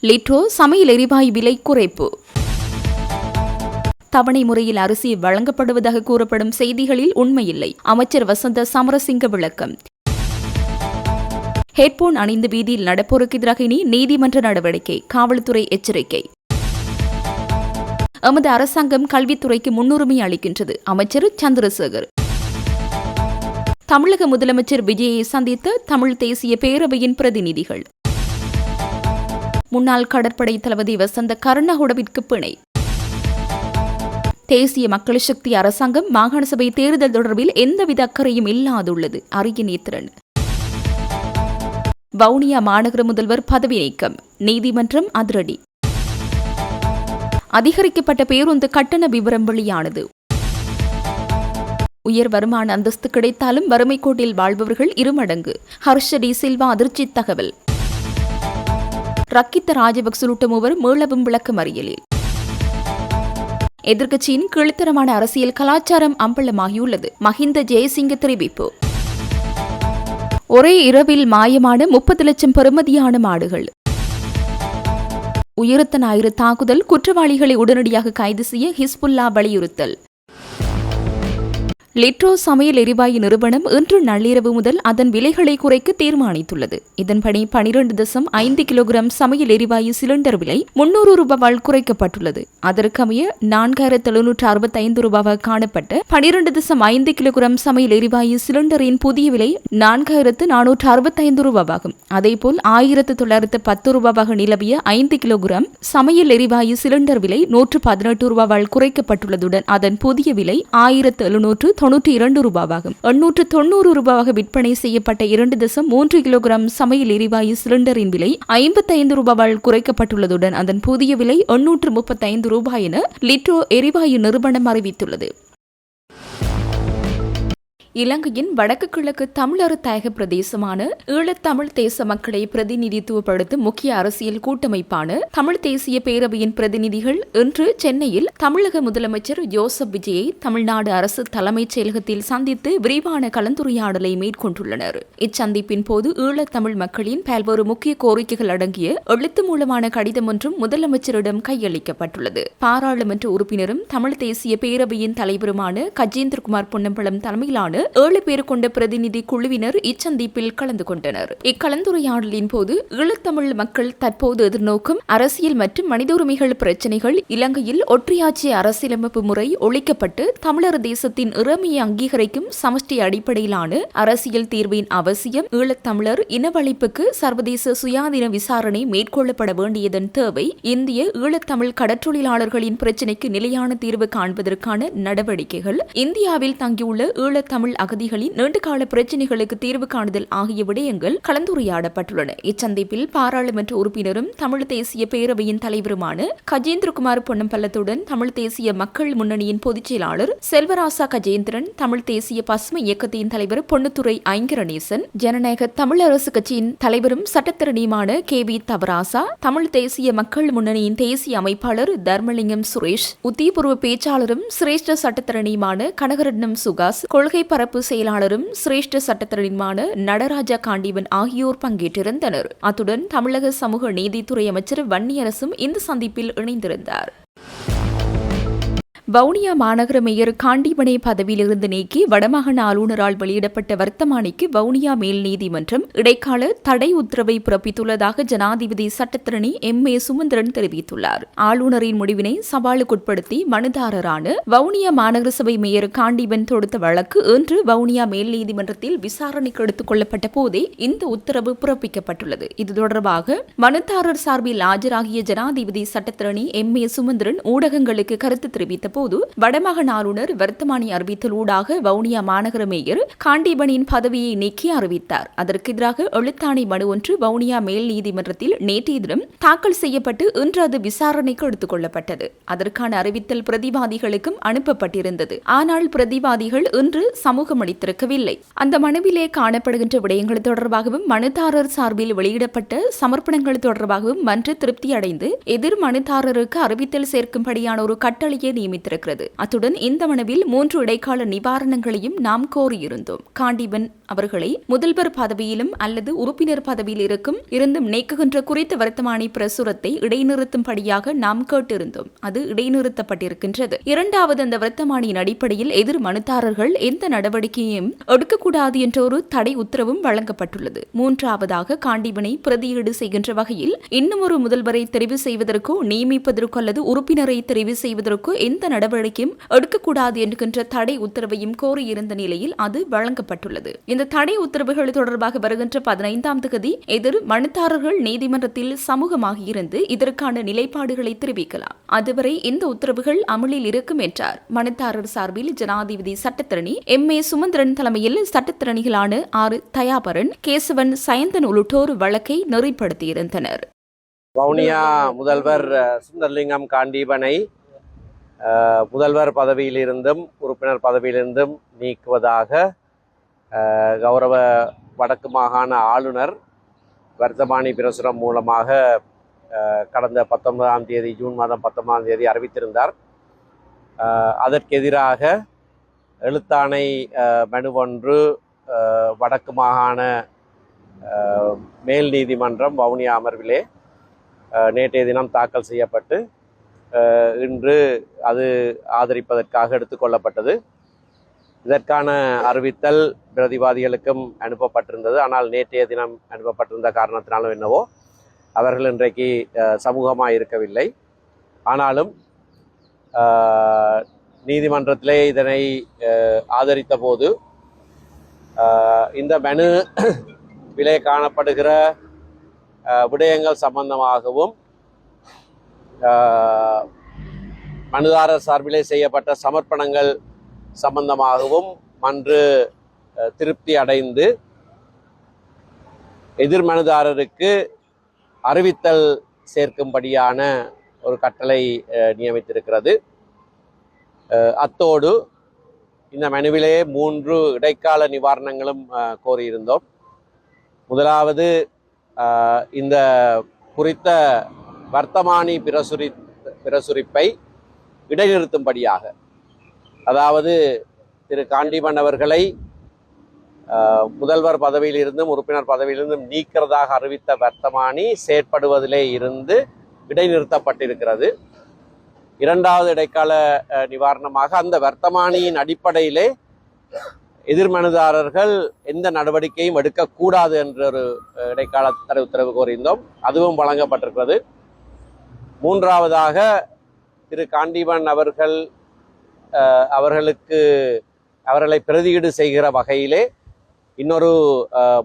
லிட்ரோ சமையல் எரிவாயு விலை குறைப்பு. தவணை முறையில் அரிசி வழங்கப்படுவதாக கூறப்படும் செய்திகளில் உண்மையில்லை. அமைச்சர் வசந்த சமரசிங்க விளக்கம். ஹெட்போன் அணிந்து வீதியில் நடப்போருக்கு எதிராக இனி நீதிமன்ற நடவடிக்கை, காவல்துறை எச்சரிக்கை. எமது அரசாங்கம் கல்வித்துறைக்கு முன்னுரிமை அளிக்கின்றது, அமைச்சர் சந்திரசேகர். தமிழக முதலமைச்சர் விஜயை சந்தித்த தமிழ் தேசிய பேரவையின் பிரதிநிதிகள். முன்னாள் கடற்படை தளபதி வசந்த கருணாகுடவிற்கு பிணை. தேசிய மக்கள் சக்தி அரசாங்கம் மாகாண சபை தேர்தல் தொடர்பில் எந்தவித அக்கறையும் இல்லாதுள்ளது, அரிய நேத்திரன். வவுனியா மாநகர முதல்வர் பதவி நீக்கம், நீதிமன்றம் அதிரடி. அதிகரிக்கப்பட்ட பேருந்து கட்டண விவரம் வெளியானது. உயர் வருமான அந்தஸ்து கிடைத்தாலும் வறுமை கோட்டில் வாழ்பவர்கள் இருமடங்கு, ஹர்ஷடி சில்வா அதிர்ச்சி தகவல். ரக்கித்த ராஜபக்ச உள்ளிட்ட மூவர் மீளவும் விளக்கமறியலில். எதிர்க்கட்சியின் கீழ்த்தரமான அரசியல் கலாச்சாரம் அம்பலமாகியுள்ளது, மஹிந்த ஜெயசிங்க தெரிவிப்பு. ஒரே இரவில் மாயமான 30 லட்சம் பெறுமதியான மாடுகள். உயிர்த்த ஞாயிறு தாக்குதல் குற்றவாளிகளை உடனடியாக கைது செய்ய ஹிஸ்புல்லா வலியுறுத்தல். லிட்ரோ சமையல் எரிவாயு நிறுவனம் இன்று நள்ளிரவு முதல் அதன் விலைகளை குறைக்க தீர்மானித்துள்ளது. இதன்படி 12.5 கிலோகிராம் சமையல் எரிவாயு சிலிண்டர் விலை 300 ரூபாவால் குறைக்கப்பட்டுள்ளது. அதற்கமைய 4765 ரூபாவாக காணப்பட்ட 12.5 கிலோகிராம் சமையல் எரிவாயு சிலிண்டரின் புதிய விலை 4465 ரூபாவாகும். அதேபோல் 1910 ரூபாவாக நிலவிய 5 கிலோகிராம் சமையல் எரிவாயு சிலிண்டர் விலை 118 ரூபாவால் குறைக்கப்பட்டுள்ளதுடன் அதன் புதிய விலை 1792 ரூபாவாகும். 890 ரூபாவாக விற்பனை செய்யப்பட்ட 2.3 கிலோகிராம் சமையல் எரிவாயு சிலிண்டரின் விலை 55 ரூபாவால் குறைக்கப்பட்டுள்ளதுடன் அதன் புதிய விலை 835 ரூபாய் என லிட்ரோ எரிவாயு நிறுவனம் அறிவித்துள்ளது. இலங்கையின் வடக்கு கிழக்கு தமிழர் தாயக பிரதேசமான ஈழத்தமிழ் தேச மக்களை பிரதிநிதித்துவப்படுத்தும் முக்கிய அரசியல் கூட்டமைப்பான தமிழ் தேசிய பேரவையின் பிரதிநிதிகள் இன்று சென்னையில் தமிழக முதலமைச்சர் ஜோசப் விஜயை தமிழ்நாடு அரசு தலைமைச் செயலகத்தில் சந்தித்து விரிவான கலந்துரையாடலை மேற்கொண்டுள்ளனர். இச்சந்திப்பின் போது ஈழத்தமிழ் மக்களின் பல்வேறு முக்கிய கோரிக்கைகள் அடங்கிய எழுத்து மூலமான கடிதம் ஒன்றும் முதலமைச்சரிடம் கையளிக்கப்பட்டுள்ளது. பாராளுமன்ற உறுப்பினரும் தமிழ் தேசிய பேரவையின் தலைவருமான கஜேந்திரகுமார் பொன்னம்பலம் தலைமையிலான 7 பேர் கொண்ட பிரதிநிதி குழுவினர் இச்சந்திப்பில் கலந்து கொண்டனர். இக்கலந்துரையாடலின் போது ஈழத்தமிழ் மக்கள் தற்போது எதிர்நோக்கும் அரசியல் மற்றும் மனித உரிமைகள் பிரச்சினைகள், இலங்கையில் ஒற்றையாட்சி அரசியலமைப்பு முறை ஒழிக்கப்பட்டு தமிழர் தேசத்தின் இறைமையை அங்கீகரிக்கும் சமஷ்டி அடிப்படையிலான அரசியல் தீர்வின் அவசியம், ஈழத்தமிழர் இனவழிப்புக்கு சர்வதேச சுயாதீன விசாரணை மேற்கொள்ளப்பட வேண்டியதன் தேவை, இந்திய ஈழத்தமிழ் கடற்றொழிலாளர்களின் பிரச்சினைக்கு நிலையான தீர்வு காண்பதற்கான நடவடிக்கைகள், இந்தியாவில் தங்கியுள்ள ஈழத்தமிழ் அகதிகளின் நீண்டகால பிரச்சினைகளுக்கு தீர்வு காணுதல் ஆகிய விடயங்கள் கலந்துரையாடப்பட்டுள்ளன. இச்சந்திப்பில் பாராளுமன்ற உறுப்பினரும் தமிழ் தேசிய பேரவையின் தலைவருமான கஜேந்திரகுமார் பொன்னம்பலத்துடன் தமிழ் தேசிய மக்கள் முன்னணியின் பொதுச் செயலாளர் செல்வராசா கஜேந்திரன், தமிழ் தேசிய பசுமை இயக்கத்தின் தலைவர் பொன்னுத்துரை ஐங்கரநேசன், ஜனநாயக தமிழரசு கட்சியின் தலைவரும் சட்டத்திறனியுமான KV தவராசா, தமிழ் தேசிய மக்கள் முன்னணியின் தேசிய அமைப்பாளர் தர்மலிங்கம் சுரேஷ், உத்தியபூர்வ பேச்சாளரும் சிரேஷ்ட சட்டத்திறனியுமான கனகரட்னம் சுகாஸ், கொள்கை பரப்பு செயலாளரும் சிரேஷ்ட சட்டத்திறனியுமான நடராஜா காண்டீவன் ஆகியோர் பங்கேற்றிருந்தனர். அத்துடன் தமிழக சமூக நீதித்துறை அமைச்சர் வன்னியரசும் இந்த சந்திப்பில் இணைந்திருந்தார். வவுனியா மாநகர மேயர் காண்டீபனை பதவியிலிருந்து நீக்கி வடமாகாண ஆளுநரால் வெளியிடப்பட்ட வர்த்தமானிக்கு வவுனியா மேல் நீதிமன்றம் இடைக்கால தடை உத்தரவை பிறப்பித்துள்ளதாக ஜனாதிபதி சட்டத்திரணி MA சுமந்திரன் தெரிவித்துள்ளார். ஆளுநரின் முடிவினை சவாலுக்குட்படுத்தி மனுதாரரான வவுனியா மாநகர சபை மேயர் காண்டீபன் தொடுத்த வழக்கு இன்று வவுனியா மேல் நீதிமன்றத்தில் விசாரணைக்கு எடுத்துக் கொள்ளப்பட்ட போதே இந்த உத்தரவு பிறப்பிக்கப்பட்டுள்ளது. இது தொடர்பாக மனுதாரர் சார்பில் ஆஜராகிய ஜனாதிபதி சட்டத்திரணி MA சுமந்திரன் ஊடகங்களுக்கு கருத்து தெரிவித்த போது வடமாகாண ஆளுநர் வர்த்தமானி அறிவித்தலூடாக வவுனியா மாநகர மேயர் காண்டீபனின் பதவியை நீக்கி அறிவித்தார். அதற்கு எதிராக எழுத்தாணை மனு ஒன்று வவுனியா மேல் நீதிமன்றத்தில் நேற்றைய தினம் தாக்கல் செய்யப்பட்டு இன்று அது விசாரணைக்கு எடுத்துக் கொள்ளப்பட்டது. அதற்கான அறிவித்தல் பிரதிவாதிகளுக்கும் அனுப்பப்பட்டிருந்தது. ஆனால் பிரதிவாதிகள் இன்று சமூகம் அளித்திருக்கவில்லை. அந்த மனுவிலே காணப்படுகின்ற விடயங்கள் தொடர்பாகவும் மனுதாரர் சார்பில் வெளியிடப்பட்ட சமர்ப்பணங்கள் தொடர்பாகவும் மன்ற திருப்தி அடைந்து எதிர் மனுதாரருக்கு அறிவித்தல் சேர்க்கும்படியான ஒரு கட்டளையை நியமித்து தெரிவித்திருக்கிறது. அத்துடன் இந்த மனுவில் 3 இடைக்கால நிவாரணங்களையும் நாம் கோரியிருந்தோம். காண்டீபன் அவர்களை முதல்வர் பதவியிலும் அல்லது உறுப்பினர் பதவியில் இருந்தும் நீக்குகின்ற குறித்த வர்த்தமானி பிரசுரத்தை இடைநிறுத்தும்படியாக நாம் கேட்டிருந்தோம். அது இடைநிறுத்தப்பட்டிருக்கின்றது. இரண்டாவது, அந்த வர்த்தமானியின் அடிப்படையில் எதிர் மனுதாரர்கள் எந்த நடவடிக்கையையும் எடுக்கக்கூடாது என்ற ஒரு தடை உத்தரவும் வழங்கப்பட்டுள்ளது. மூன்றாவதாக, காண்டீபனை பிரதியீடு செய்கின்ற வகையில் இன்னும் ஒரு முதல்வரை தெரிவு செய்வதற்கோ நியமிப்பதற்கோ அல்லது உறுப்பினரை தெரிவு செய்வதற்கோ எந்த நடவடிக்கையும் எடுக்கக்கூடாது என்கின்ற தடை உத்தரவையும் கோரியிருந்த நிலையில் அது வழங்கப்பட்டுள்ளது. இந்த தடை உத்தரவுகள் தொடர்பாக வருகின்ற 15ஆம் தேதி எதிர் மனுதாரர்கள் நீதிமன்றத்தில் சமூகமாக இருந்து இதற்கான நிலைப்பாடுகளை தெரிவிக்கலாம். அதுவரை இந்த உத்தரவுகள் அமலில் இருக்கும் என்றார். மனுதாரர் சார்பில் ஜனாதிபதி சட்டத்தரணி M.A. சுமந்திரன் தலைமையில் சட்டத்தரணிகளான R. தயாபரன், கேசவன், சயந்தன் உள்ளிட்டோர் வழக்கை நெறிப்படுத்தியிருந்தனர். வவுனியா முதல்வர் சுந்தரலிங்கம் காண்டீபனை முதல்வர் பதவியிலிருந்தும் உறுப்பினர் பதவியிலிருந்தும் நீக்குவதாக கௌரவ வடக்கு மாகாண ஆளுநர் வர்த்தமானி பிரசுரம் மூலமாக கடந்த 19ஆம் தேதி ஜூன் மாதம் 19ஆம் தேதி அறிவித்திருந்தார். அதற்கெதிராக எழுத்தாணை மனுவொன்று வடக்கு மாகாண மேல் நீதிமன்றம் வவுனியா அமர்விலே நேற்றைய தினம் தாக்கல் செய்யப்பட்டு இன்று அது ஆதரிப்பதற்காக எடுத்துக்கொள்ளப்பட்டது. இதற்கான அறிவித்தல் பிரதிவாதிகளுக்கும் அனுப்பப்பட்டிருந்தது. ஆனால் நேற்றைய தினம் அனுப்பப்பட்டிருந்த காரணத்தினாலும் என்னவோ அவர்கள் இன்றைக்கு சமூகமாக இருக்கவில்லை. ஆனாலும் நீதிமன்றத்திலே இதனை ஆதரித்த போது இந்த மனு விலை காணப்படுகிற விடயங்கள் சம்பந்தமாகவும் மனுதாரர் சார்பிலே செய்யப்பட்ட சமர்ப்பணங்கள் சம்பந்தமாகவும் மன்று திருப்தி அடைந்து எதிர் மனுதாரருக்கு அறிவித்தல் சேர்க்கும்படியான ஒரு கட்டளை நியமித்திருக்கிறது. அத்தோடு இந்த மனுவிலே 3 இடைக்கால நிவாரணங்களும் கோரியிருந்தோம். முதலாவது, இந்த குறித்த வர்த்தமானி பிரசுரிப்பை இடைநிறுத்தும்படியாக, அதாவது திரு காண்டீபன் அவர்களை முதல்வர் பதவியிலிருந்தும் உறுப்பினர் பதவியிலிருந்தும் நீக்கிறதாக அறிவித்த வர்த்தமானி செயற்படுவதிலே இருந்து இடைநிறுத்தப்பட்டிருக்கிறது. இரண்டாவது இடைக்கால நிவாரணமாக அந்த வர்த்தமானியின் அடிப்படையிலே எதிர்மனுதாரர்கள் எந்த நடவடிக்கையும் எடுக்கக்கூடாது என்ற ஒரு இடைக்கால தடை உத்தரவு கோரியிருந்தோம். அதுவும் வழங்கப்பட்டிருக்கிறது. மூன்றாவதாக, திரு காண்டீபன் அவர்களை பிரதியீடு செய்கிற வகையிலே இன்னொரு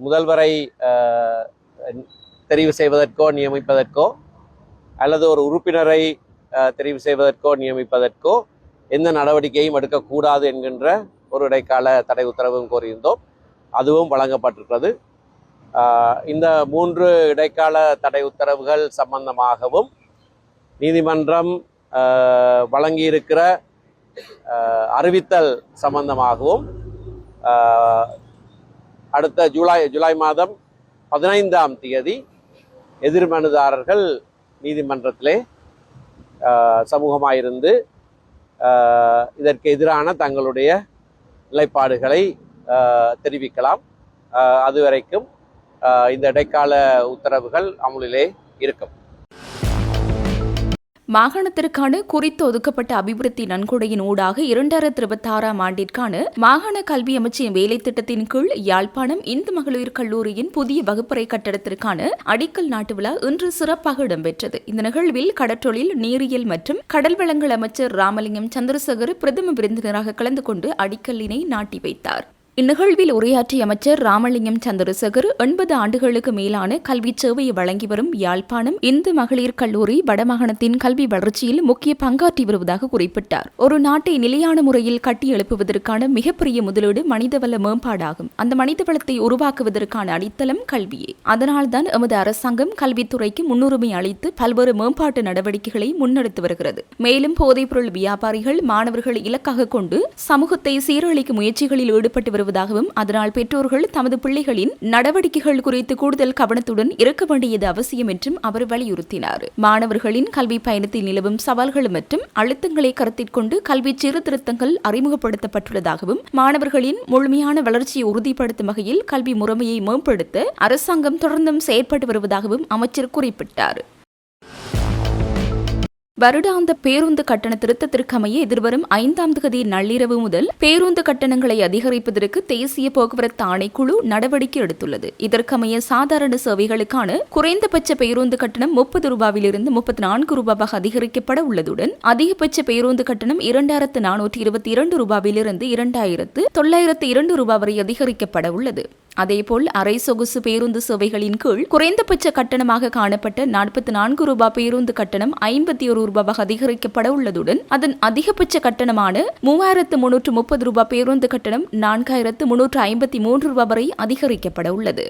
முதல்வரை தெரிவு செய்வதற்கோ நியமிப்பதற்கோ அல்லது ஒரு உறுப்பினரை தெரிவு செய்வதற்கோ நியமிப்பதற்கோ எந்த நடவடிக்கையும் எடுக்கக்கூடாது என்கின்ற ஒரு இடைக்கால தடை உத்தரவும் கோரியிருந்தோம். அதுவும் வழங்கப்பட்டிருக்கிறது. இந்த 3 இடைக்கால தடை உத்தரவுகள் சம்பந்தமாகவும் நீதிமன்றம் வழங்கியிருக்கிற அறிவித்தல் சம்பந்தமாகவும் அடுத்த ஜூலை மாதம் 15ஆம் தேதி எதிர் மனுதாரர்கள் நீதிமன்றத்திலே சமூகமாயிருந்து இதற்கு எதிரான தங்களுடைய நிலைப்பாடுகளை தெரிவிக்கலாம். அதுவரைக்கும் இந்த இடைக்கால உத்தரவுகள் அமுலிலே இருக்கும். மாகாணத்திற்கான குறித்து ஒதுக்கப்பட்ட அபிவிருத்தி நன்கொடையின் ஊடாக 2026ஆம் ஆண்டிற்கான மாகாண கல்வி அமைச்சின் வேலை திட்டத்தின் கீழ் யாழ்ப்பாணம் இந்து மகளிர் கல்லூரியின் புதிய வகுப்பறை கட்டடத்திற்கான அடிக்கல் நாட்டு விழா இன்று சிறப்பாக இடம்பெற்றது. இந்த நிகழ்வில் கடற்றொழில், நீரியல் மற்றும் கடல் வளங்கள் அமைச்சர் ராமலிங்கம் சந்திரசேகர் பிரதம விருந்தினராக கலந்து கொண்டு அடிக்கல்லினை நாட்டி வைத்தார். இந்நிகழ்வில் உரையாற்றிய அமைச்சர் ராமலிங்கம் சந்திரசேகர் 80 ஆண்டுகளுக்கு மேலான கல்வி சேவையை வழங்கி வரும் யாழ்ப்பாணம் இந்து மகளிர் கல்லூரி வடமாகாணத்தின் கல்வி வளர்ச்சியில் முக்கிய பங்காற்றி வருவதாக குறிப்பிட்டார். ஒரு நாட்டை நிலையான முறையில் கட்டி எழுப்புவதற்கான மிகப்பெரிய முதலீடு மனிதவள மேம்பாடாகும். அந்த மனிதவளத்தை உருவாக்குவதற்கான அடித்தளம் கல்வியே. அதனால்தான் எமது அரசாங்கம் கல்வித்துறைக்கு முன்னுரிமை அளித்து பல்வேறு மேம்பாட்டு நடவடிக்கைகளை முன்னெடுத்து வருகிறது. மேலும் போதைப்பொருள் வியாபாரிகள் மாணவர்களை இலக்காக கொண்டு சமூகத்தை சீரழிக்கும் முயற்சிகளில் ஈடுபட்டு ஏற்படுவதாகவும் அதனால் பெற்றோர்கள் தமது பிள்ளைகளின் நடவடிக்கைகள் குறித்து கூடுதல் கவனத்துடன் இருக்க வேண்டியது அவசியம் என்றும் அவர் வலியுறுத்தினார். மாணவர்களின் கல்வி பயணத்தில் நிலவும் சவால்கள் மற்றும் அழுத்தங்களை கருத்தில் கொண்டு கல்வி சீர்திருத்தங்கள் அறிமுகப்படுத்தப்பட்டுள்ளதாகவும் மாணவர்களின் முழுமையான வளர்ச்சியை உறுதிப்படுத்தும் வகையில் கல்வி முறைமையை மேம்படுத்த அரசாங்கம் தொடர்ந்தும் செயற்பட்டு வருவதாகவும் அமைச்சர் குறிப்பிட்டார். வருடாந்த பேருந்து கட்டண திருத்தத்திற்கமைய எதிர்வரும் 5ஆம் தேதி நள்ளிரவு முதல் பேருந்து கட்டணங்களை அதிகரிப்பதற்கு தேசிய போக்குவரத்து ஆணைக்குழு நடவடிக்கை எடுத்துள்ளது. இதற்கமைய சாதாரண சேவைகளுக்கான குறைந்தபட்ச பேருந்து கட்டணம் 30 ரூபாவிலிருந்து 34 ரூபாவாக அதிகரிக்கப்பட உள்ளதுடன் அதிகபட்ச பேருந்து கட்டணம் 2422 ரூபாவிலிருந்து 2902 ரூபாய் வரை அதிகரிக்கப்பட உள்ளது. அதேபோல் அரை சொகுசு பேருந்து சேவைகளின் கீழ் குறைந்தபட்ச கட்டணமாக காணப்பட்ட 44 ரூபாய் பேருந்து கட்டணம் 51 ரூபாவாக அதிகரிக்கப்பட உள்ளதுடன் அதன் அதிகபட்ச கட்டணமான 3330 ரூபாய் பேருந்து கட்டணம் 4353 ரூபாய் வரை அதிகரிக்கப்பட உள்ளது.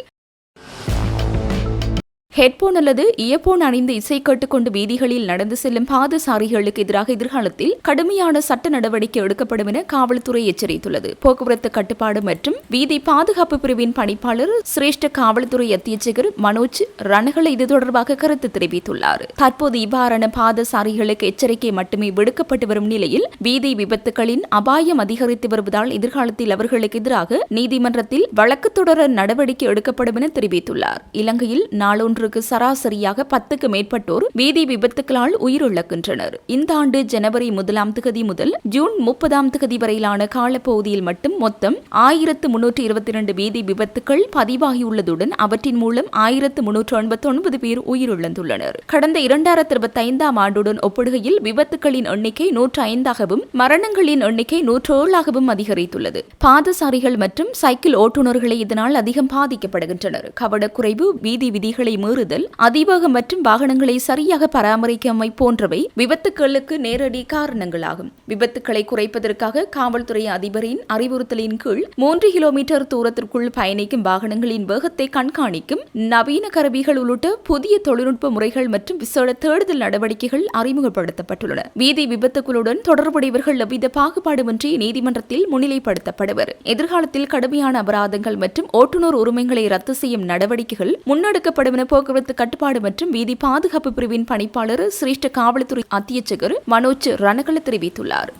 ஹெட்போன் அல்லது இயர்போன் அணிந்து இசை கேட்டுக்கொண்டு வீதிகளில் நடந்து செல்லும் பாதசாரிகளுக்கு எதிராக எதிர்காலத்தில் கடுமையான சட்ட நடவடிக்கை எடுக்கப்படும் என காவல்துறை எச்சரித்துள்ளது. போக்குவரத்து கட்டுப்பாடு மற்றும் வீதி பாதுகாப்பு பிரிவின் பணிப்பாளர் சிரேஷ்ட காவல்துறை அத்தியட்சகர் மனோஜ் ரணகல இது தொடர்பாக கருத்து தெரிவித்துள்ளார். தற்போது இவ்வாறான பாதசாரிகளுக்கு எச்சரிக்கை மட்டுமே விடுக்கப்பட்டு வரும் நிலையில் வீதி விபத்துகளின் அபாயம் அதிகரித்து வருவதால் எதிர்காலத்தில் அவர்களுக்கு எதிராக நீதிமன்றத்தில் வழக்கு தொடர நடவடிக்கை எடுக்கப்படும் என தெரிவித்துள்ளார். இலங்கையில் நாளொன்று சராசரியாக 10க்கு மேற்பட்டோர் வீதி விபத்துகளால் உயிரிழக்கின்றனர். இந்த ஆண்டு ஜனவரி 1ஆம் தேதி முதல் ஜூன் 30ஆம் தேதி வரையிலான காலப்பகுதியில் மட்டும் மொத்தம் 1322 வீதி விபத்துகள் பதிவாகியுள்ளதுடன் அவற்றின் மூலம் 1389 பேர் உயிரிழந்துள்ளனர். கடந்த 2025ஆம் ஆண்டுடன் ஒப்பிடுகையில் விபத்துகளின் எண்ணிக்கை 105ஆகவும் மரணங்களின் எண்ணிக்கை 107ஆகவும் அதிகரித்துள்ளது. பாதசாரிகள் மற்றும் சைக்கிள் ஓட்டுநர்களை இதனால் அதிகம் பாதிக்கப்படுகின்றனர். கவனக்குறைவு, வீதி விதிகளை மீறுதல், அதிவேகம் மற்றும் வாகனங்களை சரியாக பராமரிக்காமை போன்றவை விபத்துகளுக்கு நேரடி காரணங்களாகும். விபத்துக்களை குறைப்பதற்காக காவல்துறை அதிபரின் அறிவுறுத்தலின் கீழ் 3 கிலோமீட்டர் தூரத்திற்குள் பயணிக்கும் வாகனங்களின் வேகத்தை கண்காணிக்கும் நவீன கருவிகள் உள்ளிட்ட புதிய தொழில்நுட்ப முறைகள் மற்றும் விசேட தேடுதல் நடவடிக்கைகள் அறிமுகப்படுத்தப்பட்டுள்ளன. வீதி விபத்துகளுடன் தொடர்புடையவர்கள் எவ்வித பாகுபாடுமின்றி நீதிமன்றத்தில் முன்னிலைப்படுத்தப்படுவர். எதிர்காலத்தில் கடுமையான அபராதங்கள் மற்றும் ஓட்டுநர் உரிமைகளை ரத்து செய்யும் நடவடிக்கைகள் முன்னெடுக்கப்படும் என போக்குவரத்து கட்டுப்பாடு மற்றும் வீதி பாதுகாப்பு பிரிவின் பணிப்பாளர் சிரேஷ்ட காவல்துறை அத்தியட்சகர் மனோஜ் ரணகல தெரிவித்துள்ளார்.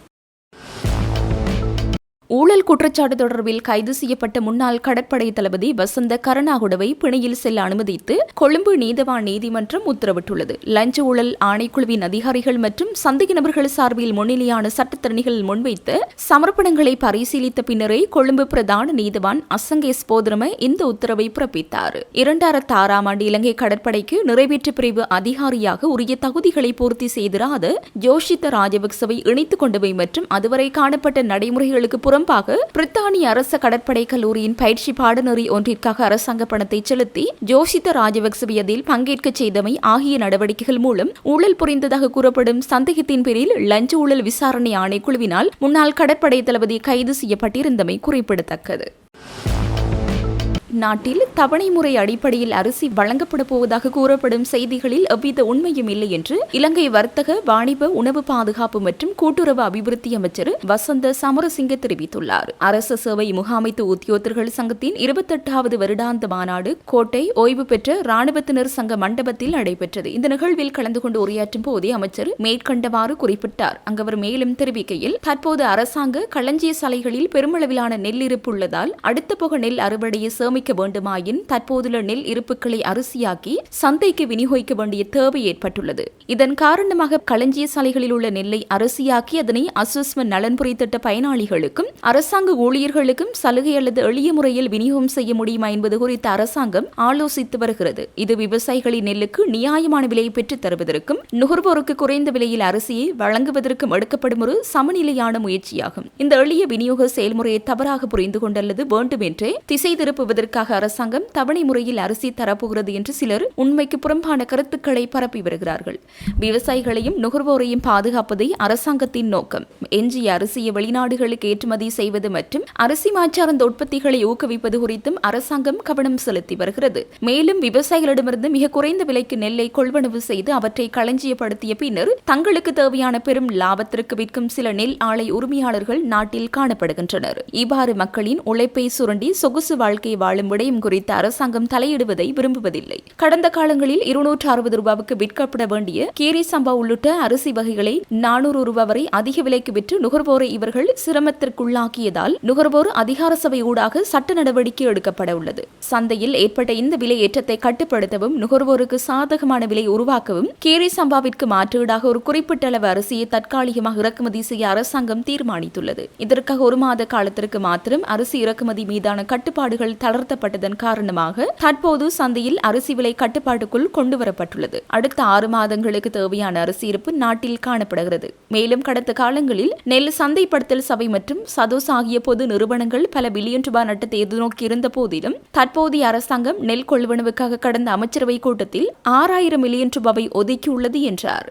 ஊழல் குற்றச்சாட்டு தொடர்பில் கைது செய்யப்பட்ட முன்னாள் கடற்படை தளபதி வசந்த கருணாகுடவை பிணையில் செல்ல அனுமதித்து கொழும்பு நீதவான் நீதிமன்றம் உத்தரவிட்டுள்ளது. லஞ்ச ஊழல் ஆணைக்குழுவின் அதிகாரிகள் மற்றும் சந்தேக நபர்கள் சார்பில் முன்னிலையான சட்டத்தரணிகள் முன்வைத்த சமர்ப்பணங்களை பரிசீலித்த பின்னரே கொழும்பு பிரதான நீதவான் அசங்கேஸ் போதரம இந்த உத்தரவை பிறப்பித்தார். 2006ஆம் ஆண்டு இலங்கை கடற்படைக்கு நிறைவேற்று பிரிவு அதிகாரியாக உரிய தகுதிகளை பூர்த்தி செய்திராத ஜோஷித்த ராஜபக்சவை இணைத்துக் கொண்டவை மற்றும் அதுவரை காணப்பட்ட நடைமுறைகளுக்கு புறம்பாக பிரித்தானிய அரச கடற்படை கல்லூரியின் பயிற்சி பாடநெறி ஒன்றிற்காக அரசாங்க பணத்தை செலுத்தி ஜோஷித்த ராஜபக்சவை அதில் பங்கேற்க செய்தமை ஆகிய நடவடிக்கைகள் மூலம் ஊழல் புரிந்ததாக கூறப்படும் சந்தேகத்தின் பேரில் லஞ்ச ஊழல் விசாரணை ஆணைக்குழுவினால் முன்னாள் கடற்படை தளபதி கைது செய்யப்பட்டிருந்தமை குறிப்பிடத்தக்கது. நாட்டில் தவணை முறை அடிப்படையில் அரிசி வழங்கப்பட போவதாக கூறப்படும் செய்திகளில் எவ்வித உண்மையும் இல்லை என்று இலங்கை வர்த்தக, வாணிப, உணவு பாதுகாப்பு மற்றும் கூட்டுறவு அபிவிருத்தி அமைச்சர் வசந்த சமரசிங்க தெரிவித்துள்ளார். அரசு சேவை முகாமைத்துவ உத்தியோகத்தர்கள் சங்கத்தின் 28வது வருடாந்த மாநாடு கோட்டை ஓய்வு பெற்ற இராணுவத்தினர் சங்க மண்டபத்தில் நடைபெற்றது. இந்த நிகழ்வில் கலந்து கொண்டு உரையாற்றும் போதே அமைச்சர் மேற்கண்டவாறு குறிப்பிட்டார். அங்கு அவர் மேலும் தெரிவிக்கையில், தற்போது அரசாங்க களஞ்சிய சாலைகளில் பெருமளவிலான நெல் இருப்பு உள்ளதால் அடுத்த போக நெல் அறுவடையை சேமிக்க வேண்டுமாயின் தற்போதுள்ள நெல் இருப்புகளை அரிசியாக்கி சந்தைக்கு விநியோகிக்க வேண்டிய தேவை ஏற்பட்டுள்ளது. இதன் காரணமாக களஞ்சிய சாலைகளில் உள்ள நெல்லை அரிசியாக்கி அதனை அசஸ்மெண்ட் நலன்புரி திட்ட பயனாளிகளுக்கும் அரசாங்க ஊழியர்களுக்கும் சலுகை அல்லது எளிய முறையில் விநியோகம் செய்ய முடியுமா என்பது குறித்து அரசாங்கம் ஆலோசித்து வருகிறது. இது விவசாயிகளின் நெல்லுக்கு நியாயமான விலையை பெற்றுத் தருவதற்கும் நுகர்வோருக்கு குறைந்த விலையில் அரிசியை வழங்குவதற்கும் எடுக்கப்படும் ஒரு சமநிலையான முயற்சியாகும். இந்த எளிய விநியோக செயல்முறையை தவறாக புரிந்து கொண்டல்லது வேண்டும் என்றே திசை திருப்புவதற்கு எதற்காக அரசாங்கம் தவணை முறையில் அரிசி தரப்போகிறது என்று சிலர் உண்மைக்கு புறம்பான கருத்துக்களை பரப்பி வருகிறார்கள். விவசாயிகளையும் நுகர்வோரையும் பாதுகாப்பதே அரசாங்கத்தின் நோக்கம். எஞ்சிய அரிசியை வெளிநாடுகளுக்கு ஏற்றுமதி செய்வது மற்றும் அரிசி மாற்றார்ந்த உற்பத்திகளை ஊக்குவிப்பது குறித்தும் அரசாங்கம் கவனம் செலுத்தி வருகிறது. மேலும் விவசாயிகளிடமிருந்து மிக குறைந்த விலைக்கு நெல்லை கொள்வனவு செய்து அவற்றை களஞ்சியப்படுத்திய பின்னர் தங்களுக்கு தேவையான பெரும் லாபத்திற்கு விற்கும் சில நெல் ஆலை உரிமையாளர்கள் நாட்டில் காணப்படுகின்றனர். இவ்வாறு மக்களின் உழைப்பை சுரண்டி சொகுசு வாழ்க்கை வாழும் விடயம் குறித்து அரசாங்கம் தலையிடுவதை விரும்புவதில்லை. கடந்த காலங்களில் 260 ரூபாவுக்கு விற்கப்பட வேண்டிய கீரி சம்பா உள்ளிட்ட அரிசி வகைகளை 400 ரூபாய் வரை அதிக விலைக்கு விற்று நுகர்வோரை இவர்கள் சிரமத்திற்குள்ளாக்கியதால் நுகர்வோர் அதிகார சபை ஊடாக சட்ட நடவடிக்கை எடுக்கப்பட உள்ளது. சந்தையில் ஏற்பட்ட இந்த விலை ஏற்றத்தை கட்டுப்படுத்தவும் நுகர்வோருக்கு சாதகமான விலை உருவாக்கவும் கீரி சம்பாவிற்கு மாற்றீடாக ஒரு குறிப்பிட்ட அளவு அரிசியை தற்காலிகமாக இறக்குமதி செய்ய அரசாங்கம் தீர்மானித்துள்ளது. இதற்காக 1 மாத காலத்திற்கு மாத்திரம் அரிசி இறக்குமதி மீதான கட்டுப்பாடுகள் தளர்த்தப்பட்டதன் காரணமாக தற்போது சந்தையில் அரிசி விலை கட்டுப்பாட்டுக்குள் கொண்டுவரப்பட்டுள்ளது. அடுத்த 6 மாதங்களுக்கு தேவையான அரிசி இருப்பு நாட்டில் காணப்படுகிறது. மேலும் கடந்த காலங்களில் நெல் சந்தைப்படுத்தல் சபை மற்றும் சதோஸ் ஆகிய பொது நிறுவனங்கள் பல பில்லியன் ரூபாய் நட்டத்தை எதிர்நோக்கி இருந்த போதிலும் தற்போதைய அரசாங்கம் நெல் கொள்வனவுக்காக கடந்த அமைச்சரவை கூட்டத்தில் 6000 மில்லியன் ரூபாவை ஒதுக்கியுள்ளது என்றார்.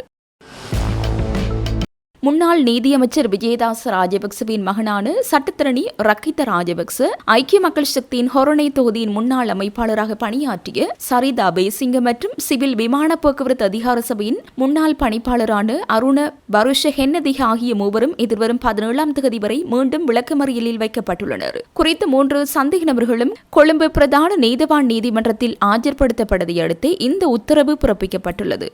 முன்னாள் நீதியமைச்சர் விஜயதாஸ் ராஜபக்சவின் மகனான சட்டத்தரணி ரக்கித ராஜபக்ச ஐக்கிய மக்கள் சக்தியின் ஹொரணை தொகுதியின் முன்னாள் அமைப்பாளராக பணியாற்றிய சரிதா பேசிங்க மற்றும் சிவில் விமான போக்குவரத்து அதிகார சபையின் முன்னாள் பணிப்பாளரான அருண வருஷ ஹென்னதிக ஆகிய மூவரும் எதிர்வரும் 17ஆம் தேதி வரை மீண்டும் விளக்கமறியலில் வைக்கப்பட்டுள்ளனர். குறித்த 3 சந்தேக நபர்களும் கொழும்பு பிரதான நீதவான் நீதிமன்றத்தில் ஆஜர்படுத்தப்பட்டதை அடுத்து இந்த உத்தரவு பிறப்பிக்கப்பட்டுள்ளது.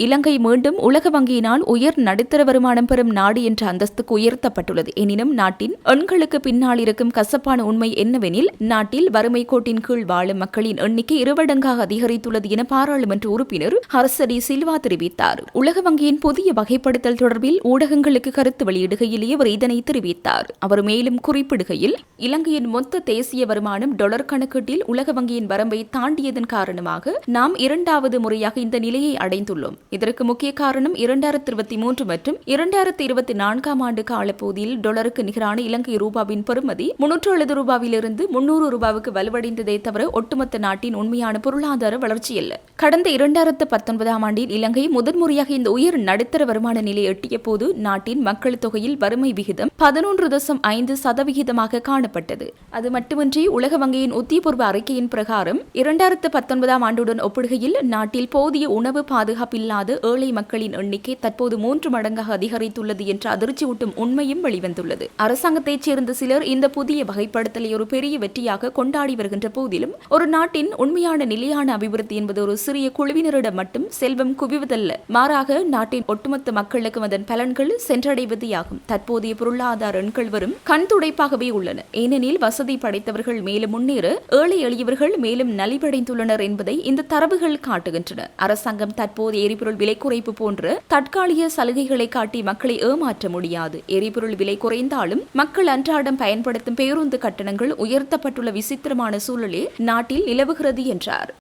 இலங்கை மீண்டும் உலக வங்கியினால் உயர் நடுத்தர வருமானம் பெறும் நாடு என்ற அந்தஸ்துக்கு உயர்த்தப்பட்டுள்ளது. எனினும் நாட்டின் எண்களுக்கு பின்னால் இருக்கும் கசப்பான உண்மை என்னவெனில் நாட்டில் வறுமை கோட்டின் கீழ் வாழும் மக்களின் எண்ணிக்கை 2 மடங்காக அதிகரித்துள்ளது என பாராளுமன்ற உறுப்பினர் ஹர்சடி சில்வா தெரிவித்தார். உலக வங்கியின் புதிய வகைப்படுத்தல் தொடர்பில் ஊடகங்களுக்கு கருத்து வெளியிடுகையிலேயே அவர் இதனை தெரிவித்தார். அவர் மேலும் குறிப்பிடுகையில் இலங்கையின் மொத்த தேசிய வருமானம் டாலர் கணக்கீட்டில் உலக வங்கியின் வரம்பை தாண்டியதன் காரணமாக நாம் 2வது முறையாக இந்த நிலையை அடைந்துள்ளோம். இதற்கு முக்கிய காரணம் 2023 மற்றும் 2024ஆம் ஆண்டு காலப்பகுதியில் டாலருக்கு நிகரான இலங்கை ரூபாவின் பெறுமதி 370 ரூபாவிலிருந்து 300 ரூபாவுக்கு வலுவடைந்ததை தவிர ஒட்டுமொத்த நாட்டின் உண்மையான பொருளாதார வளர்ச்சி அல்ல. கடந்த 2019ஆம் ஆண்டில் இலங்கை முதன்முறையாக இந்த உயர் நடுத்தர வருமான நிலை எட்டிய போது நாட்டின் மக்கள் தொகையில் வறுமை விகிதம் 11.5% காணப்பட்டது. அது மட்டுமின்றி உலக வங்கியின் உத்தியபூர்வ அறிக்கையின் பிரகாரம் 2019ஆம் ஆண்டுடன் ஒப்பிடுகையில் நாட்டில் போதிய உணவு பாதுகாப்பில் ஏழை மக்களின் எண்ணிக்கை தற்போது 3 மடங்காக அதிகரித்துள்ளது என்ற அதிர்ச்சியூட்டும் உண்மையும் வெளிவந்துள்ளது. அரசாங்கத்தைச் சேர்ந்த சிலர் இந்த புதிய வகைப்படுத்தலை ஒரு பெரிய வெற்றியாக கொண்டாடி வருகின்ற போதிலும் ஒரு நாட்டின் உண்மையான நிலையான அபிவிருத்தி என்பது ஒரு சிறிய குழுவினரிடம் மட்டும் செல்வம் குவிவதல்ல, மாறாக நாட்டின் ஒட்டுமொத்த மக்களுக்கும் அதன் பலன்கள் சென்றடைவதேயாகும். தற்போதைய பொருளாதார எண்கள் வரும் கண் துடைப்பாகவே உள்ளன. ஏனெனில் வசதி படைத்தவர்கள் மேலும் முன்னேற ஏழை எளியவர்கள் மேலும் நலிவடைந்துள்ளனர் என்பதை இந்த தரவுகள் காட்டுகின்றன. அரசாங்கம் தற்போது எரிபொருள் விலை குறைப்பு போன்ற தற்காலிக சலுகைகளை காட்டி மக்களை ஏமாற்ற முடியாது. எரிபொருள் விலை குறைந்தாலும் மக்கள் அன்றாடம் பயன்படுத்தும் பேருந்து கட்டணங்கள் உயர்த்தப்பட்டுள்ள விசித்திரமான சூழலே நாட்டில் நிலவுகிறது என்றார்.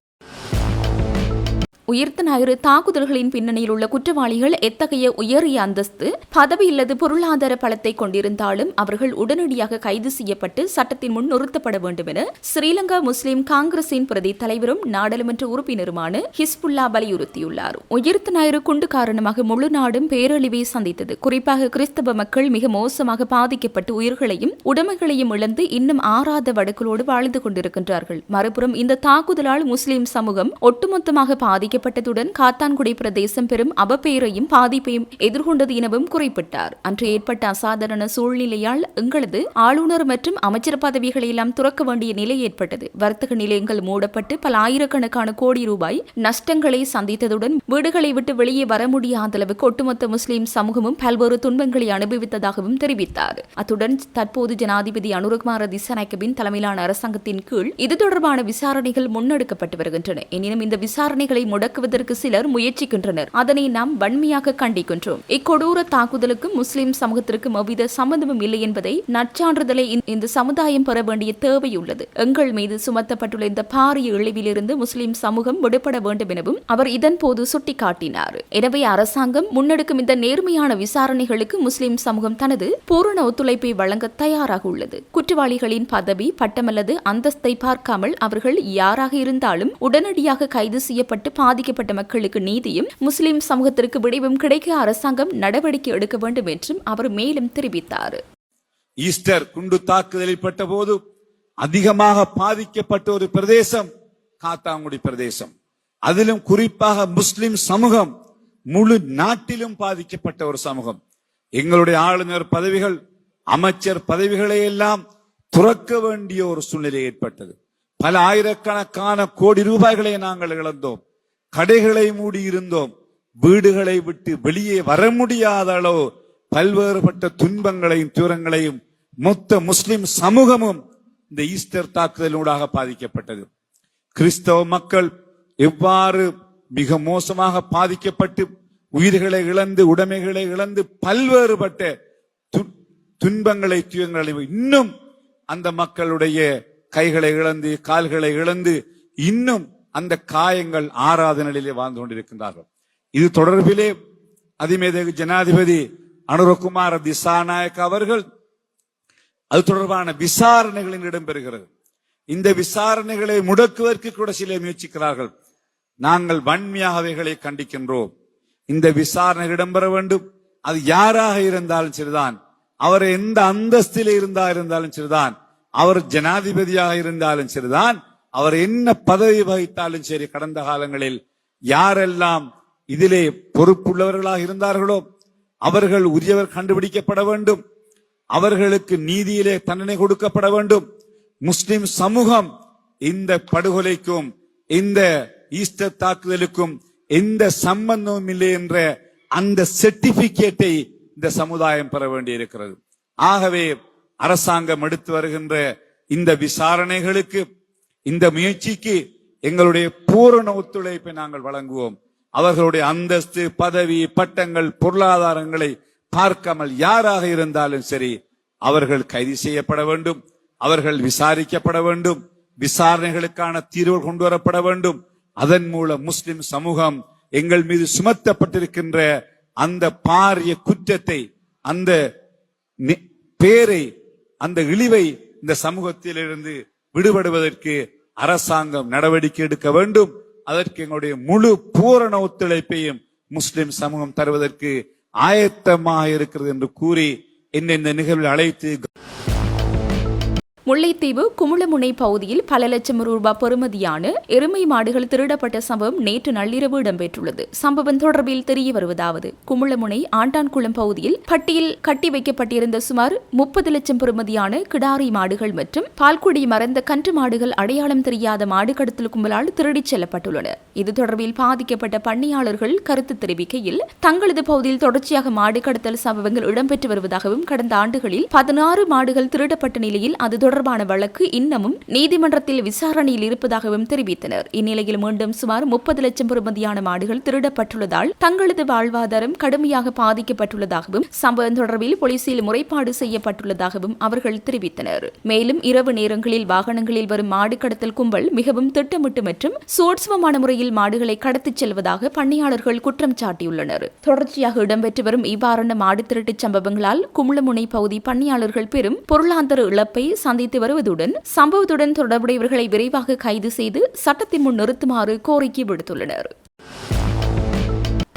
உயிர்த்த ஞாயிறு தாக்குதல்களின் பின்னணியில் உள்ள குற்றவாளிகள் எத்தகைய உயரிய அந்தஸ்து, பதவி அல்லது பொருளாதார பலத்தை கொண்டிருந்தாலும் அவர்கள் உடனடியாக கைது செய்யப்பட்டு சட்டத்தின் முன் நிறுத்தப்பட வேண்டும் என ஸ்ரீலங்கா முஸ்லிம் காங்கிரசின் பிரதி தலைவரும் நாடாளுமன்ற உறுப்பினருமான ஹிஸ்புல்லா வலியுறுத்தியுள்ளார். உயிர்த்த ஞாயிறு குண்டு காரணமாக முழு நாடும் பேரழிவை சந்தித்தது. குறிப்பாக கிறிஸ்தவ மக்கள் மிக மோசமாக பாதிக்கப்பட்டு உயிர்களையும் உடைமைகளையும் இழந்து இன்னும் ஆறாத வடுக்களோடு வாழ்ந்து கொண்டிருக்கின்றார்கள். மறுபுறம் இந்த தாக்குதலால் முஸ்லிம் சமூகம் ஒட்டுமொத்தமாக பாதிக்கப்பட்டதுடன் காத்தான்குடி பிரதேசம் பெரும் அவப்பெயரையும் பாதிப்பையும் எதிர்கொண்டது எனவும் குறிப்பிட்டார். அன்று ஏற்பட்ட அசாதாரண சூழ்நிலையால் எங்களது ஆளுநர் மற்றும் அமைச்சர் பதவிகளை எல்லாம் துறக்க வேண்டிய நிலை ஏற்பட்டது. வர்த்தக நிலையங்கள் மூடப்பட்டு பல ஆயிரக்கணக்கான கோடி ரூபாய் நஷ்டங்களை சந்தித்ததுடன் வீடுகளை விட்டு வெளியே வர முடியாத அளவுக்கு ஒட்டுமொத்த முஸ்லிம் சமூகமும் பல்வேறு துன்பங்களை அனுபவித்ததாகவும் தெரிவித்தார். அத்துடன் தற்போது ஜனாதிபதி அனுரகுமார திசாநாயக்கவின் தலைமையிலான அரசாங்கத்தின் கீழ் இது தொடர்பான விசாரணைகள் முன்னெடுக்கப்பட்டு வருகின்றன. எனினும் இந்த விசாரணைகளை முடக்குவதற்கு சிலர் முயற்சிக்கின்றனர். அதனை நாம் வன்மையாக கண்டிக்கின்றோம். இக்கொடூர தாக்குதலுக்கு முஸ்லிம் சமூகத்திற்கும் எவ்வித சம்பந்தமும் இல்லை என்பதை நற்சான்றிதழை இந்த சமுதாயம் பெற வேண்டிய தேவையுள்ளது. எங்கள் மீது சுமத்தப்பட்டுள்ள இந்த பாரிய இழிவிலிருந்து முஸ்லிம் சமூகம் விடுபட வேண்டும் எனவும் அவர் இதன்போது சுட்டிக்காட்டினார். எனவே அரசாங்கம் முன்னெடுக்கும் இந்த நேர்மையான விசாரணைகளுக்கு முஸ்லிம் சமூகம் தனது பூரண ஒத்துழைப்பை வழங்க தயாராக உள்ளது. குற்றவாளிகளின் பதவி, பட்டம் அல்லது அந்தஸ்தை பார்க்காமல் அவர்கள் யாராக இருந்தாலும் உடனடியாக கைது செய்யப்பட்டு பாதிக்கப்பட்ட மக்களுக்கு நீதியும் முஸ்லிம் சமூகத்திற்கு விடைவும் கிடைக்க அரசாங்கம் நடவடிக்கை எடுக்க வேண்டும் என்றும் அவர் மேலும் தெரிவித்தார். ஈஸ்டர் குண்டு தாக்குதலில் பட்ட போது அதிகமாக பாதிக்கப்பட்ட ஒரு பிரதேசம் காத்தாங்குடி பிரதேசம். அதிலும் குறிப்பாக முஸ்லிம் சமூகம் முழு நாட்டிலும் பாதிக்கப்பட்ட ஒரு சமூகம். எங்களுடைய ஆளுநர் பதவிகள், அமைச்சர் பதவிகளை எல்லாம் துறக்க வேண்டிய ஒரு சூழ்நிலை ஏற்பட்டது. பல ஆயிரக்கணக்கான கோடி ரூபாய்களை நாங்கள் இழந்தோம். கடைகளை மூடி இருந்தோம். வீடுகளை விட்டு வெளியே வர முடியாத அளவு பல்வேறுபட்ட துன்பங்களையும் துயரங்களையும் மொத்த முஸ்லிம் சமூகமும் இந்த ஈஸ்டர் தாக்குதலூடாக பாதிக்கப்பட்டது. கிறிஸ்தவ மக்கள் எவ்வாறு மிக மோசமாக பாதிக்கப்பட்டு உயிர்களை இழந்து உடைமைகளை இழந்து பல்வேறுபட்ட துன்பங்களை துயரங்களை இன்னும் அந்த மக்களுடைய கைகளை இழந்து கால்களை இழந்து இன்னும் அந்த காயங்கள் ஆறாத நிலையிலே வாழ்ந்து கொண்டிருக்கின்றார்கள். இது தொடர்பிலே அதிமேதகு ஜனாதிபதி அனுரகுமார திசாநாயக்க அவர்கள் அது தொடர்பான விசாரணைகளில் இடம்பெறுகிறது. இந்த விசாரணைகளை முடக்குவதற்கு கூட சில முயற்சிக்கிறார்கள். நாங்கள் வன்மையாக அவைகளை கண்டிக்கின்றோம். இந்த விசாரணை இடம்பெற வேண்டும். அது யாராக இருந்தாலும் சரிதான், அவர் எந்த அந்தஸ்தில் இருந்தாலும் சரிதான், அவர் ஜனாதிபதியாக இருந்தாலும் சரிதான், அவர் என்ன பதவி வகித்தாலும் சரி, கடந்த காலங்களில் யாரெல்லாம் இதிலே பொறுப்புள்ளவர்களாக இருந்தார்களோ அவர்கள் உரியவர் கண்டுபிடிக்கப்பட வேண்டும். அவர்களுக்கு நீதியிலே தண்டனை கொடுக்கப்பட வேண்டும். முஸ்லிம் சமூகம் இந்த படுகொலைக்கும் இந்த ஈஸ்டர் தாக்குதலுக்கும் எந்த சம்பந்தமும் இல்லை என்ற அந்த சர்டிபிகேட்டை இந்த சமுதாயம் பெற வேண்டியிருக்கிறது. ஆகவே அரசாங்கம் எடுத்து வருகின்ற இந்த விசாரணைகளுக்கு, இந்த முயற்சிக்கு எங்களுடைய பூரண ஒத்துழைப்பை நாங்கள் வழங்குவோம். அவர்களுடைய அந்தஸ்து, பதவி, பட்டங்கள், பொருளாதாரங்களை பார்க்காமல் யாராக இருந்தாலும் சரி அவர்கள் கைது செய்யப்பட வேண்டும். அவர்கள் விசாரிக்கப்பட வேண்டும். விசாரணைகளுக்கான தீர்வு கொண்டு வரப்பட வேண்டும். அதன் மூலம் முஸ்லிம் சமூகம் எங்கள் மீது சுமத்தப்பட்டிருக்கின்ற அந்த பாரிய குற்றத்தை, அந்த பேரை, அந்த இழிவை இந்த சமூகத்திலிருந்து விடுபடுவதற்கு அரசாங்கம் நடவடிக்கை எடுக்க வேண்டும். அதற்கு எங்களுடைய முழு பூரண ஒத்துழைப்பையும் முஸ்லிம் சமூகம் தருவதற்கு ஆயத்தமாக இருக்கிறது என்று கூறி இந்த நிகழ்வில் அழைத்து முல்லைத்தீவு குமுளமுனை பகுதியில் பல லட்சம் ரூபாய் பெறுமதியான எருமை மாடுகள் திருடப்பட்ட சம்பவம் நேற்று நள்ளிரவு இடம்பெற்றுள்ளது. சம்பவம் தொடர்பில் தெரிய வருவதாவது, குமுளமுனை ஆண்டான்குளம் பகுதியில் பட்டியில் கட்டி வைக்கப்பட்டிருந்த சுமார் 30 லட்சம் பெறுமதியான கிடாரி மாடுகள் மற்றும் பால்குடி மறந்த கன்று மாடுகள் அடையாளம் தெரியாத மாடு கடத்தல் கும்பலால் திருடிச் செல்லப்பட்டுள்ளன. இது தொடர்பில் பாதிக்கப்பட்ட பண்ணையாளர்கள் கருத்து தெரிவிக்கையில், தங்களது பகுதியில் தொடர்ச்சியாக மாடு கடத்தல் சம்பவங்கள் இடம்பெற்று வருவதாகவும் கடந்த ஆண்டுகளில் 16 மாடுகள் திருடப்பட்ட நிலையில் அது தொடர்பான வழக்கு இன்னமும் நீதிமன்றத்தில் விசாரணையில் இருப்பதாகவும் தெரிவித்தனர். இந்நிலையில் மீண்டும் சுமார் 30 லட்சம் பெறுமதியான மாடுகள் திருடப்பட்டுள்ளதால் தங்களது வாழ்வாதாரம் கடுமையாக பாதிக்கப்பட்டுள்ளதாகவும் சம்பவம் தொடர்பில் போலீசில் முறைப்பாடு செய்யப்பட்டுள்ளதாகவும் அவர்கள் தெரிவித்தனர். மேலும் இரவு நேரங்களில் வாகனங்களில் வரும் மாடு கடத்தல் கும்பல் மிகவும் திட்டமிட்டு மற்றும் சூட்சுமமான முறையில் மாடுகளை கடத்திச் செல்வதாக பண்ணையாளர்கள் குற்றம் சாட்டியுள்ளனர். தொடர்ச்சியாக இடம்பெற்று வரும் இவ்வாறான மாடு திருட்டுச் சம்பவங்களால் குமுளமுனை பகுதி பண்ணையாளர்கள் பெரும் பொருளாதார இழப்பை சந்தித்து வருவதுடன் சம்பவத்துடன் தொடர்புடையவர்களை விரைவாக கைது செய்து சட்டத்தின் முன் நிறுத்துமாறு கோரிக்கை விடுத்துள்ளனர்.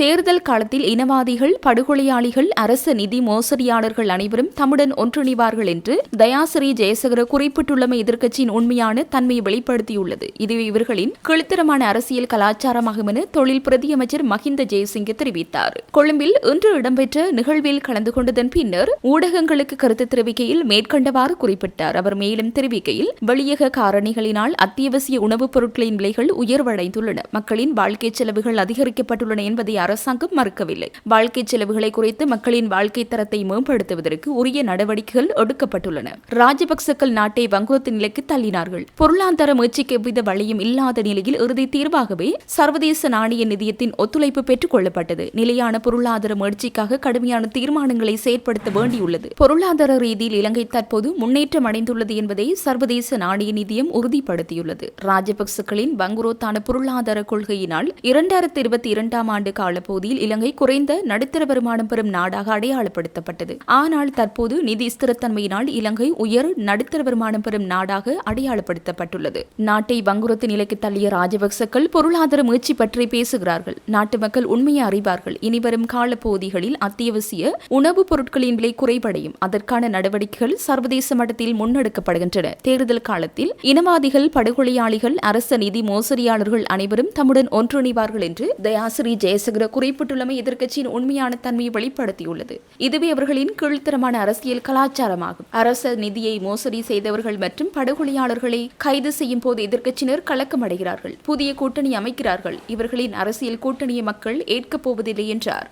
தேர்தல் காலத்தில் இனவாதிகள், படுகொலையாளிகள், அரசு நிதி மோசடியாளர்கள் அனைவரும் தம்முடன் ஒன்றிணைவார்கள் என்று தயாசிறி ஜெயசேகர குறிப்பிட்டுள்ளமை எதிர்க்கட்சியின் உண்மையான தன்மையை வெளிப்படுத்தியுள்ளது. இது இவர்களின் கீழ்த்தரமான அரசியல் கலாச்சாரமாகும் என தொழில் பிரதியமைச்சர் மஹிந்த ஜெயசிங்க தெரிவித்தார். கொழும்பில் இன்று இடம்பெற்ற நிகழ்வில் கலந்து கொண்டதன் பின்னர் ஊடகங்களுக்கு கருத்து தெரிவிக்கையில் மேற்கண்டவாறு குறிப்பிட்டார். அவர் மேலும் தெரிவிக்கையில், வெளியக காரணிகளினால் அத்தியாவசிய உணவுப் பொருட்களின் விலைகள் உயர்வடைந்துள்ளன, மக்களின் வாழ்க்கை செலவுகள் அதிகரிக்கப்பட்டுள்ளன என்பதை அரசாங்கம் மறுக்கவில்லை. வாழ்க்கை செலவுகளை குறைத்து மக்களின் வாழ்க்கை தரத்தை மேம்படுத்துவதற்கு உரிய நடவடிக்கைகள் எடுக்கப்பட்டுள்ளன. ராஜபக்சக்கள் நாட்டை வங்குரோத்து நிலைக்கு தள்ளினார்கள். பொருளாதார முயற்சிக்கு எவ்வித வழியும் இல்லாத நிலையில் இறுதி தீர்வாகவே சர்வதேச நாணய நிதியத்தின் ஒத்துழைப்பு பெற்றுக் கொள்ளப்பட்டது. நிலையான பொருளாதார முயற்சிக்காக கடுமையான தீர்மானங்களை செயற்படுத்த வேண்டியுள்ளது. பொருளாதார ரீதியில் இலங்கை தற்போது முன்னேற்றம் அடைந்துள்ளது என்பதை சர்வதேச நாணய நிதியம் உறுதிப்படுத்தியுள்ளது. ராஜபக்சக்களின் வங்குரோத்தான பொருளாதார கொள்கையினால் 2022 ஆண்டு காலப்பகுதியில் இலங்கை குறைந்த நடுத்தர வருமானம் பெறும் நாடாக அடையாளப்படுத்தப்பட்டது. ஆனால் தற்போது நிதி ஸ்திரத்தன்மையினால் இலங்கை உயர் நடுத்தர வருமானம் பெறும் நாடாக அடையாளப்படுத்தப்பட்டுள்ளது. நாட்டை வங்குரோத்து நிலைக்கு தள்ளிய ராஜபக்சக்கள் பொருளாதார முயற்சி பற்றி பேசுகிறார்கள். நாட்டு மக்கள் உண்மையை அறிவார்கள். இனிவரும் காலப்பகுதிகளில் அத்தியாவசிய உணவுப் பொருட்களின் விலை குறைபடையும். அதற்கான நடவடிக்கைகள் சர்வதேச மட்டத்தில் முன்னெடுக்கப்படுகின்றன. தேர்தல் காலத்தில் இனவாதிகள், படுகொலையாளிகள், அரச நிதி மோசடியாளர்கள் அனைவரும் தம்முடன் ஒன்றிணைவார்கள் என்று தயாசிறி ஜெயசேகர குறிப்பிட்டுள்ளமை எதிர்க்கட்சியின் உண்மையான தன்மையை வெளிப்படுத்தியுள்ளது. இதுவே அவர்களின் கீழ்த்தரமான அரசியல் கலாச்சாரமாகும். அரச நிதியை மோசடி செய்தவர்கள் மற்றும் படுகொலையாளர்களை கைது செய்யும் போது எதிர்க்கட்சியினர் கலக்கமடைகிறார்கள். புதிய கூட்டணி அமைக்கிறார்கள். இவர்களின் அரசியல் கூட்டணியை மக்கள் ஏற்கப் போவதில்லை என்றார்.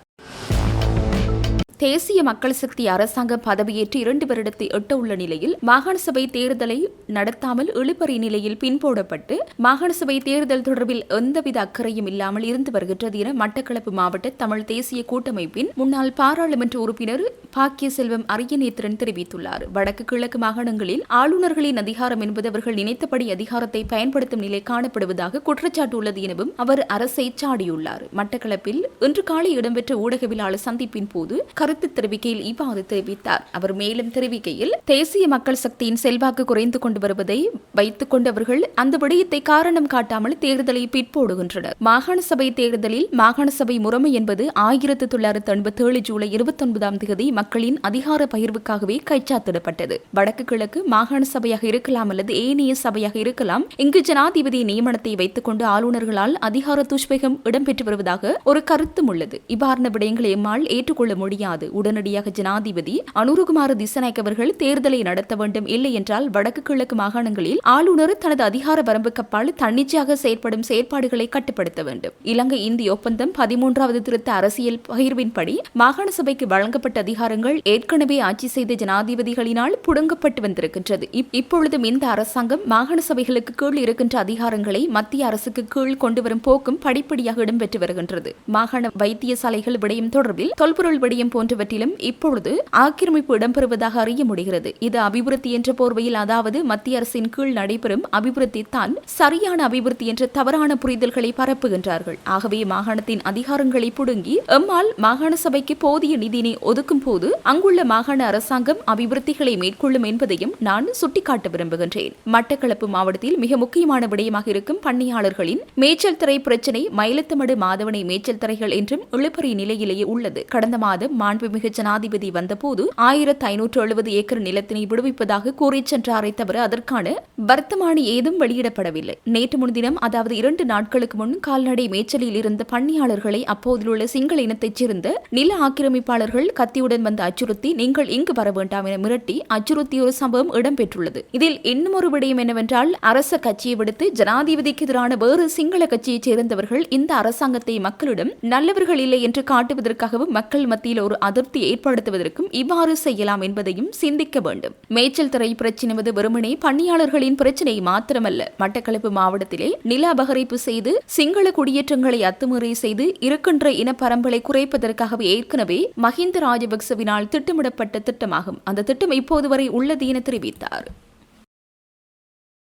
தேசிய மக்கள் சக்தி அரசாங்கம் பதவியேற்று 2 வருடத்தை எட்ட உள்ள நிலையில் மாகாண சபை தேர்தலை நடத்தாமல் இழுபறி நிலையில் பின்போடப்பட்டு மாகாண சபை தேர்தல் தொடர்பில் எந்தவித அக்கறையும் இல்லாமல் இருந்து வருகின்றது என மட்டக்களப்பு மாவட்ட தமிழ் தேசிய கூட்டமைப்பின் முன்னாள் பாராளுமன்ற உறுப்பினர் பாக்கிய செல்வம் அரியநேத்திரன் தெரிவித்துள்ளார். வடக்கு கிழக்கு மாகாணங்களில் ஆளுநர்களின் அதிகாரம் என்பது அவர்கள் நினைத்தபடி அதிகாரத்தை பயன்படுத்தும் நிலை காணப்படுவதாக குற்றச்சாட்டு உள்ளது எனவும் அவர் அரசை சாடியுள்ளார். மட்டக்களப்பில் இன்று காலை இடம்பெற்ற ஊடகவியலாளர் சந்திப்பின் போது கருத்து தெரிவிக்கையில் இவ்வாறு தெரிவித்தார். அவர் மேலும் தெரிவிக்கையில், தேசிய மக்கள் சக்தியின் செல்வாக்கு குறைந்து கொண்டு வருவதை வைத்துக் கொண்டவர்கள் அந்த விடயத்தை காரணம் காட்டாமல் தேர்தலை பிற்போடுகின்றனர். மாகாண சபை தேர்தலில் மாகாண சபை முறைமை என்பது 1987 ஜூலை 29 மக்களின் அதிகார பகிர்வுக்காகவே கைச்சாத்திடப்பட்டது. வடக்கு கிழக்கு மாகாண சபையாக இருக்கலாம் அல்லது ஏனைய சபையாக இருக்கலாம். இங்கு ஜனாதிபதி நியமனத்தை வைத்துக் கொண்டு ஆளுநர்களால் அதிகார துஷ்பிரயோகம் இடம்பெற்று வருவதாக ஒரு கருத்தும் உள்ளது. இவ்வாறான விடயங்களை எம்மால் ஏற்றுக்கொள்ள முடியாது. உடனடியாக ஜனாதிபதி அனுரகுமார திசாநாயக்க அவர்கள் தேர்தலை நடத்த வேண்டும். இல்லை என்றால் வடக்கு கிழக்கு மாகாணங்களில் ஆளுநர் தனது அதிகார வரம்புக்கு அப்பால் தன்னிச்சையாக செயற்படும் செயற்பாடுகளை கட்டுப்படுத்த வேண்டும். இலங்கை இந்திய ஒப்பந்தம் 13வது திருத்த அரசியல் பகிர்வின்படி மாகாண சபைக்கு வழங்கப்பட்ட அதிகாரங்கள் ஏற்கனவே ஆட்சி செய்த ஜனாதிபதிகளினால் புடுங்கப்பட்டு வந்திருக்கின்றது. இப்பொழுதும் இந்த அரசாங்கம் மாகாண சபைகளுக்கு கீழ் இருக்கின்ற அதிகாரங்களை மத்திய அரசுக்கு கீழ் கொண்டுவரும் போக்கும் படிப்படியாக இடம்பெற்று வருகின்றது. மாகாண வைத்தியசாலைகள் விடயம் தொடர்பில் தொல்பொருள் விடயம் போன்றவற்றிலும் இப்பொழுது ஆக்கிரமிப்பு இடம்பெறுவதாக அறிய முடிகிறது. இது அபிவிருத்தி என்ற போர்வையில், அதாவது மத்திய அரசின் கீழ் நடைபெறும் அபிவிருத்தி தான் சரியான அபிவிருத்தி என்ற தவறான புரிதல்களை பரப்புகின்றார்கள். ஆகவே மாகாணத்தின் அதிகாரங்களை புடுங்கி எம்மால் மாகாண சபைக்கு போதிய நிதியினை ஒதுக்கும் போது அங்குள்ள மாகாண அரசாங்கம் அபிவிருத்திகளை மேற்கொள்ளும் என்பதையும் நான் சுட்டிக்காட்ட விரும்புகின்றேன். மட்டக்களப்பு மாவட்டத்தில் மிக முக்கியமான விடயமாக இருக்கும் பண்ணையாளர்களின் மேய்ச்சல் தரை பிரச்சினை மயிலத்தமடு மாதவனை மேய்ச்சல் தரைகள் என்றும் இழுபறி நிலையிலேயே உள்ளது. கடந்த மாதம் மாண்புமிகு ஜனாதிபதி வந்தபோது 1570 ஏக்கர் நிலத்தினை விடுவிப்பதாக கூறி சென்றாரை தவிர அதற்கான வர்த்தமானி ஏதும் வெளியிடப்படவில்லை. நேற்று முன்தினம், அதாவது 2 நாட்களுக்கு முன் கால்நடை மேய்ச்சலில் இருந்த பணியாளர்களை அப்போதிலுள்ள சிங்கள இனத்தைச் சேர்ந்த நில ஆக்கிரமிப்பாளர்கள் கத்தியுடன் வந்து அச்சுறுத்தி, நீங்கள் இங்கு வர வேண்டாம் என மிரட்டி அச்சுறுத்திய ஒரு சம்பவம் இடம்பெற்றுள்ளது. இதில் இன்னும் ஒரு விடயம் என்னவென்றால், அரச கட்சியை விடுத்து ஜனாதிபதிக்கு எதிரான வேறு சிங்கள கட்சியைச் சேர்ந்தவர்கள் இந்த அரசாங்கத்தை மக்களிடம் நல்லவர்கள் இல்லை என்று காட்டுவதற்காகவும் மக்கள் மத்தியில் ஒரு அதிருப்தி ஏற்படுத்துவதற்கும் இவ்வாறு செய்யலாம் என்பதையும் சிந்திக்க வேண்டும். மேய்ச்சல் தரை பிரச்சினை வெறுமனே பணியாளர்களின் பிரச்சினை மாத்திரமல்ல. மட்டக்களப்பு மாவட்டத்திலே நில அபகரிப்பு செய்து சிங்கள குடியேற்றங்களை அத்துமீறி செய்து இருக்கின்ற இனப்பரம்பலை குறைப்பதற்காகவே ஏற்கனவே மஹிந்த ராஜபக்சவினால் திட்டமிடப்பட்ட திட்டமாகும். அந்த திட்டம் இப்போது வரை உள்ளது என தெரிவித்தார்.